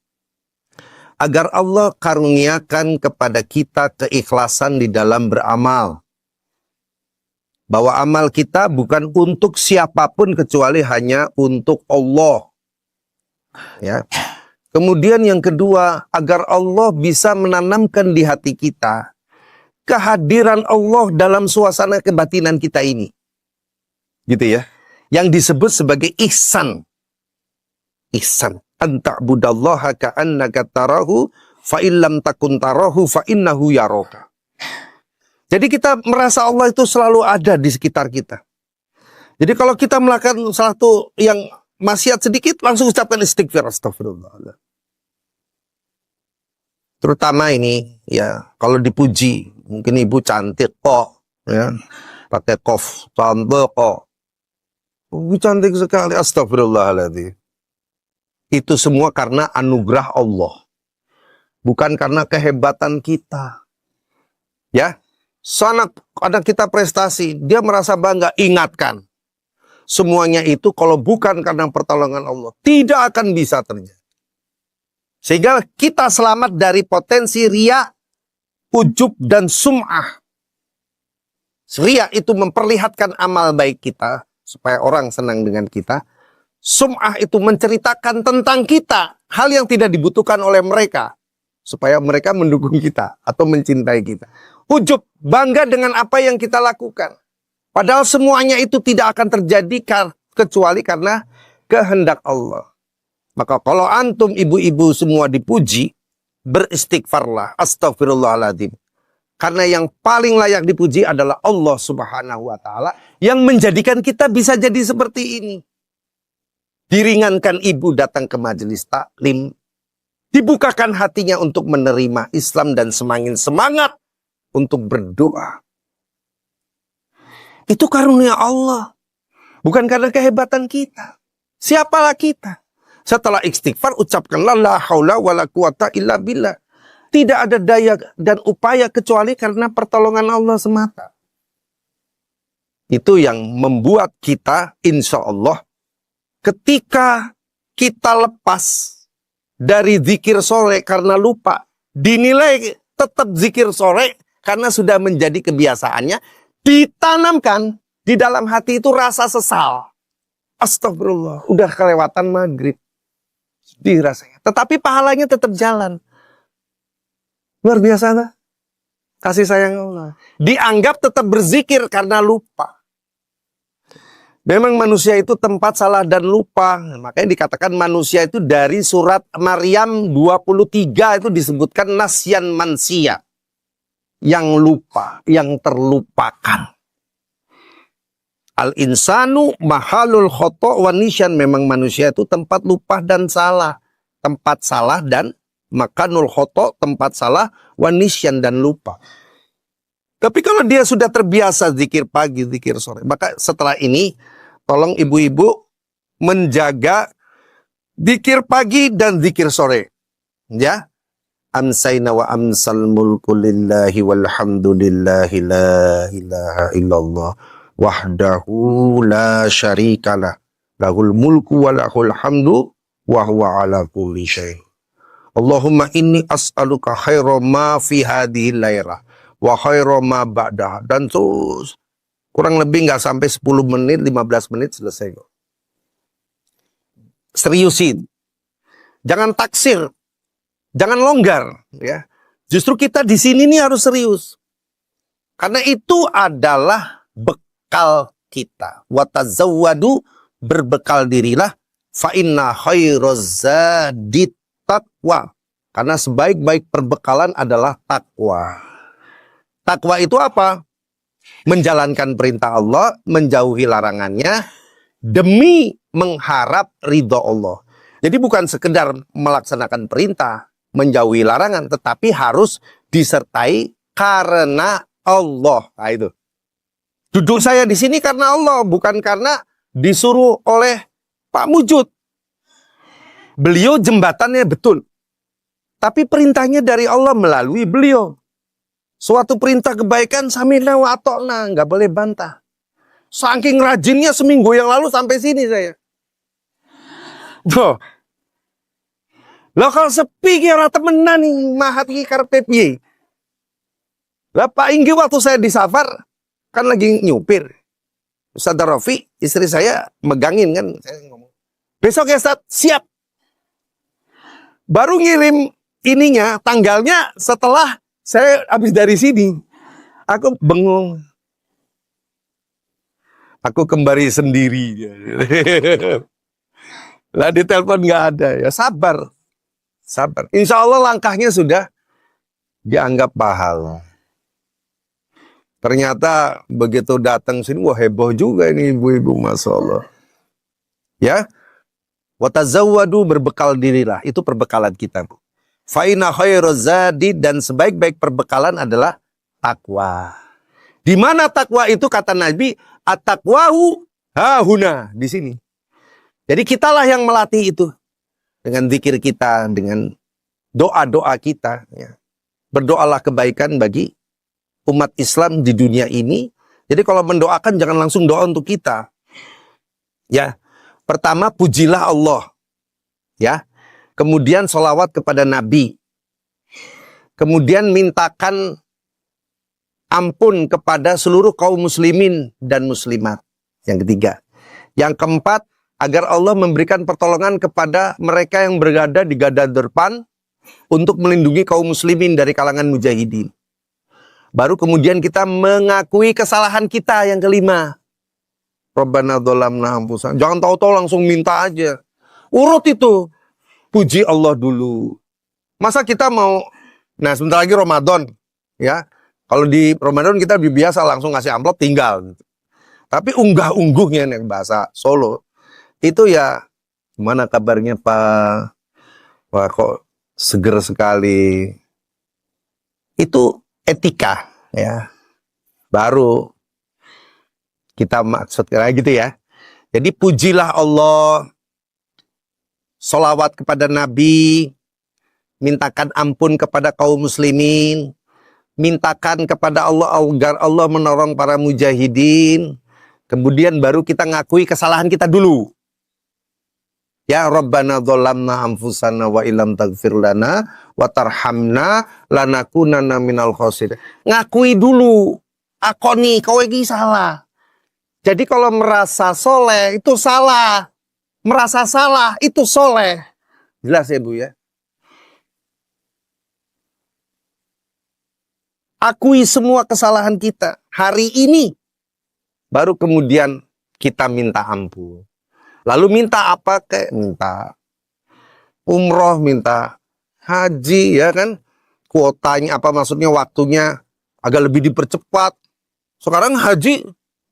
agar Allah karuniakan kepada kita keikhlasan di dalam beramal. Bahwa amal kita bukan untuk siapapun kecuali hanya untuk Allah. Ya. Kemudian yang kedua, agar Allah bisa menanamkan di hati kita kehadiran Allah dalam suasana kebatinan kita ini. Gitu ya. Yang disebut sebagai ihsan. Ihsan. Anta'budallaha ka'annaka tarahu fa illam takun tarahu fa innahu yaraka. Jadi kita merasa Allah itu selalu ada di sekitar kita. Jadi kalau kita melakukan satu yang maksiat sedikit, langsung ucapkan istighfar, astagfirullah. Terutama ini, ya, kalau dipuji, mungkin ibu cantik kok, ya, pakai kof, cantik kok. Ibu cantik sekali, astagfirullahaladzim. Itu semua karena anugerah Allah. Bukan karena kehebatan kita. Ya. Sana ada kita prestasi, dia merasa bangga, ingatkan. Semuanya itu kalau bukan karena pertolongan Allah, tidak akan bisa terjadi. Sehingga kita selamat dari potensi riya, ujub, dan sum'ah. Riya itu memperlihatkan amal baik kita, supaya orang senang dengan kita. Sum'ah itu menceritakan tentang kita, hal yang tidak dibutuhkan oleh mereka, supaya mereka mendukung kita, atau mencintai kita. Ujub, bangga dengan apa yang kita lakukan. Padahal semuanya itu tidak akan terjadi kecuali karena kehendak Allah. Maka kalau antum ibu-ibu semua dipuji, beristighfarlah, astagfirullahaladzim. Karena yang paling layak dipuji adalah Allah Subhanahu wa Ta'ala yang menjadikan kita bisa jadi seperti ini. Diringankan ibu datang ke majelis taklim, dibukakan hatinya untuk menerima Islam dan semakin semangat untuk berdoa. Itu karunia Allah. Bukan karena kehebatan kita. Siapalah kita? Setelah istighfar, ucapkanlah la haula wala quwata illa billah. Tidak ada daya dan upaya kecuali karena pertolongan Allah semata. Itu yang membuat kita, insya Allah, ketika kita lepas dari zikir sore karena lupa, dinilai tetap zikir sore karena sudah menjadi kebiasaannya, ditanamkan di dalam hati itu rasa sesal. Astagfirullah, udah kelewatan maghrib. Sedih rasanya. Tetapi pahalanya tetap jalan. Luar biasa lah. Kasih sayang Allah. Dianggap tetap berzikir karena lupa. Memang manusia itu tempat salah dan lupa. Makanya dikatakan manusia itu dari surat Maryam 23 itu disebutkan nasyan mansia. Yang lupa, yang terlupakan. Al-insanu mahalul khoto' wa nisyan. Memang manusia itu tempat lupa dan salah. Tempat salah dan makanul khoto', tempat salah, wa nisyan dan lupa. Tapi kalau dia sudah terbiasa zikir pagi, zikir sore, maka setelah ini tolong ibu-ibu menjaga zikir pagi dan zikir sore. Ya. Amsayna wa amsal mulku lillahi walhamdulillahi la ilaha illallah wahdahu la syarikalah lahul mulku wa lahul hamdu wa huwa ala kulli syai'. Allahumma inni as'aluka khaira ma fi hadhihi lairah wa khaira ma ba'daha. Dan terus kurang lebih nggak sampai 10 menit, 15 menit selesai kok. Seriusin. Jangan taksir. Jangan longgar, ya. Justru kita di sini nih harus serius. Karena itu adalah bekal kita. Wa tazawwadu, berbekal dirilah, fa inna khairaz zadit taqwa. Karena sebaik-baik perbekalan adalah takwa. Takwa itu apa? Menjalankan perintah Allah, menjauhi larangannya demi mengharap ridho Allah. Jadi bukan sekedar melaksanakan perintah, menjauhi larangan, tetapi harus disertai karena Allah. Nah, itu. Duduk saya di sini karena Allah, bukan karena disuruh oleh Pak Mujud. Beliau jembatannya betul. Tapi perintahnya dari Allah melalui beliau. Suatu perintah kebaikan, samina wa atokna, nggak boleh bantah. Saking rajinnya seminggu yang lalu sampai sini saya. Tuh. Lah kalau sepi kira temenan nih, mahat ki karepe piye? Lah Pak Inggi waktu saya di safar kan lagi nyupir. Ustaz Rafi, istri saya megangin kan, saya ngomong. Besok ya Ustaz, siap. Baru ngirim ininya, tanggalnya setelah saya habis dari sini. Aku bengong. Aku kembali sendiri. Lah di telepon nggak ada, ya sabar. Sabar. Insya Allah langkahnya sudah dianggap pahala. Ternyata begitu datang sini, wah heboh juga ini ibu-ibu, Masya Allah. Ya. Watazawwadu, berbekal dirilah. Itu perbekalan kita. Fa'ina khairaz zadi, dan sebaik-baik perbekalan adalah takwa. Di mana takwa itu kata Nabi, at-taqwahu hahuna, di sini. Jadi kitalah yang melatih itu. Dengan zikir kita, dengan doa-doa kita. Ya. Berdoalah kebaikan bagi umat Islam di dunia ini. Jadi kalau mendoakan jangan langsung doa untuk kita. Ya, pertama pujilah Allah. Ya, kemudian sholawat kepada Nabi. Kemudian mintakan ampun kepada seluruh kaum muslimin dan muslimat. Yang ketiga. Yang keempat, agar Allah memberikan pertolongan kepada mereka yang berada di garda depan untuk melindungi kaum muslimin dari kalangan mujahidin. Baru kemudian kita mengakui kesalahan kita yang kelima. Rabbana dzalamna anfusana. Jangan tahu-tahu langsung minta aja. Urut itu. Puji Allah dulu. Masa kita mau, nah sebentar lagi Ramadan, ya. Kalau di Ramadan kita biasa langsung ngasih amplop tinggal. Tapi unggah-ungguhnya nih bahasa Solo. Itu ya, gimana kabarnya Pak? Wah kok seger sekali. Itu etika, ya. Baru kita maksud kayak gitu ya. Jadi pujilah Allah, sholawat kepada Nabi, mintakan ampun kepada kaum muslimin, mintakan kepada Allah agar Allah menolong para mujahidin. Kemudian baru kita ngakui kesalahan kita dulu. Ya Rabbana dzalamna anfusana wa illam taghfir lana wa tarhamna lanakunanna minal khosirin. Ngakui dulu. Aku nih, kau ini salah. Jadi kalau merasa soleh itu salah. Merasa salah itu soleh. Jelas ya Bu ya? Akui semua kesalahan kita. Hari ini. Baru kemudian kita minta ampun. Lalu minta apa? Kayak minta umroh, minta haji ya kan. Kuotanya apa maksudnya waktunya agak lebih dipercepat. Sekarang haji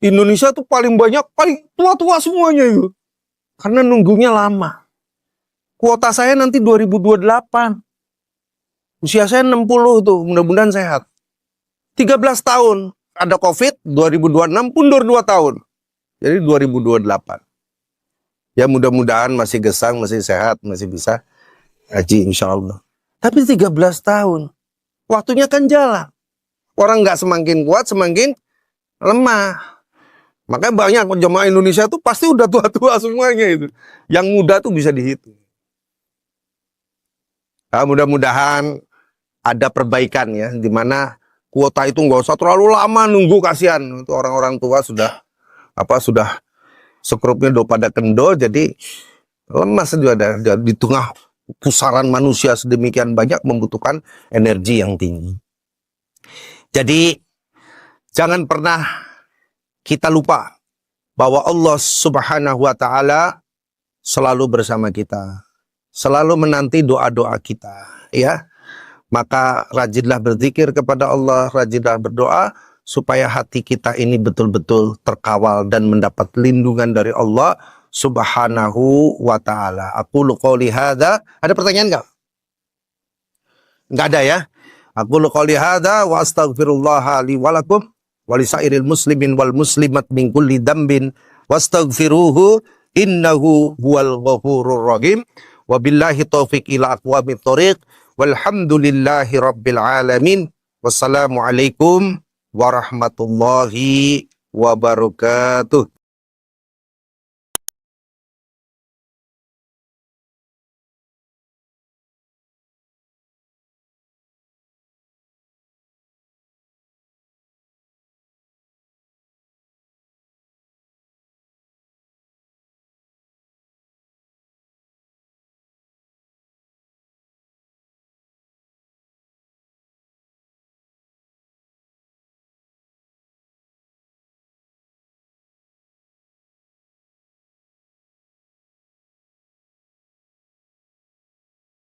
Indonesia tuh paling banyak, paling tua-tua semuanya itu. Karena nunggunya lama. Kuota saya nanti 2028. Usia saya 60 tuh, mudah-mudahan sehat. 13 tahun. Ada COVID, 2026 mundur 2 tahun. Jadi 2028. Ya mudah-mudahan masih gesang, masih sehat, masih bisa haji insya Allah. Tapi 13 tahun. Waktunya kan jalan. Orang nggak semakin kuat, semakin lemah. Makanya banyak jemaah Indonesia tuh pasti udah tua-tua semuanya itu. Yang muda tuh bisa dihitung. Nah, mudah-mudahan ada perbaikan ya, di mana kuota itu nggak usah terlalu lama nunggu, kasihan. Itu orang-orang tua sudah sekrupnya udah pada kendor, jadi lemas juga di tengah pusaran manusia sedemikian banyak membutuhkan energi yang tinggi. Jadi jangan pernah kita lupa bahwa Allah Subhanahu wa Ta'ala selalu bersama kita, selalu menanti doa-doa kita, ya. Maka rajinlah berzikir kepada Allah, rajinlah berdoa supaya hati kita ini betul-betul terkawal dan mendapat lindungan dari Allah Subhanahu wa Ta'ala. Aqulu qouli hadza. Ada pertanyaan enggak? Enggak ada ya. Aqulu qouli hadza wa astaghfirullah li wa lakum wa lisairil muslimin wal muslimat min kulli dzambin wastaghfiruhu innahu huwal ghafurur rahim. Wabillahi taufiq ila aqwamit thoriq. Walhamdulillahi rabbil alamin. Wassalamualaikum warahmatullahi wabarakatuh.